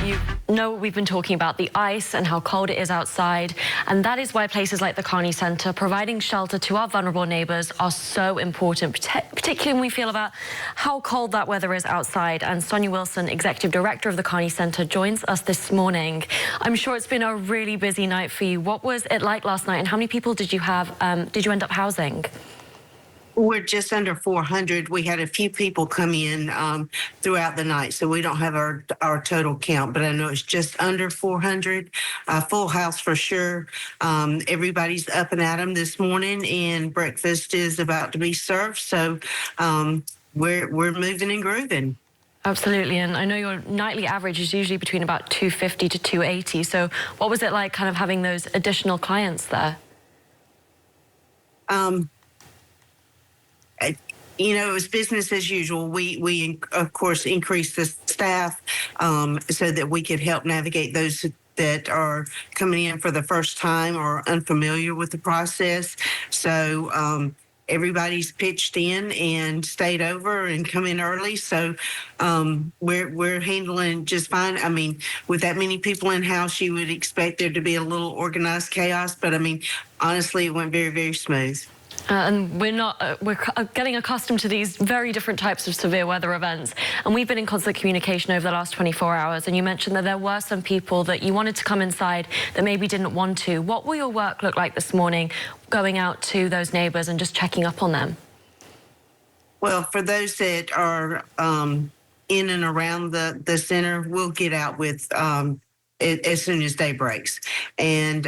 you know we've been talking about the ice and how cold it is outside, and that is why places like the Kearney Center providing shelter to our vulnerable neighbors are so important, particularly when we feel about how cold that weather is outside. And Sonia Wilson, Executive Director of the Kearney Center, joins us this morning. I'm sure it's been a really busy night for you. What was it like last night, and how many people did you end up housing? We're just under 400. We had a few people come in throughout the night, so we don't have our total count, but I know it's just under 400. Full house for sure. Everybody's up and at 'em this morning, and breakfast is about to be served. So we're moving and grooving. Absolutely, and I know your nightly average is usually between about 250 to 280. So what was it like kind of having those additional clients there? You know, it was business as usual. We of course increased the staff so that we could help navigate those that are coming in for the first time or unfamiliar with the process. So everybody's pitched in and stayed over and come in early. So we're handling just fine. I mean, with that many people in house, you would expect there to be a little organized chaos, but I mean, honestly, it went very, very smooth. And we're getting accustomed to these very different types of severe weather events. And we've been in constant communication over the last 24 hours. And you mentioned that there were some people that you wanted to come inside that maybe didn't want to. What will your work look like this morning, going out to those neighbors and just checking up on them? Well, for those that are in and around the center, we'll get out with as soon as day breaks. And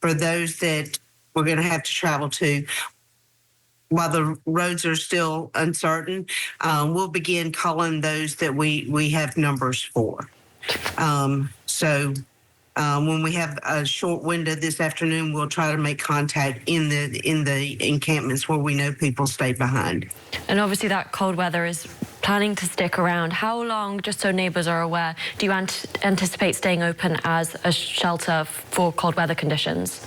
for those that we're going to have to travel to, while the roads are still uncertain, we'll begin calling those that we have numbers for. So when we have a short window this afternoon, we'll try to make contact in the encampments where we know people stay behind. And obviously that cold weather is planning to stick around. How long, just so neighbors are aware, do you anticipate staying open as a shelter for cold weather conditions?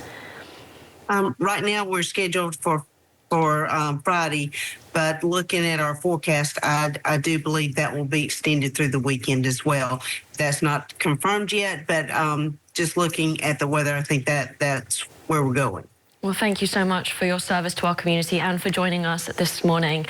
Right now we're scheduled for Friday, but looking at our forecast, I do believe that will be extended through the weekend as well. That's not confirmed yet, but just looking at the weather, I think that's where we're going. Well, thank you so much for your service to our community and for joining us this morning.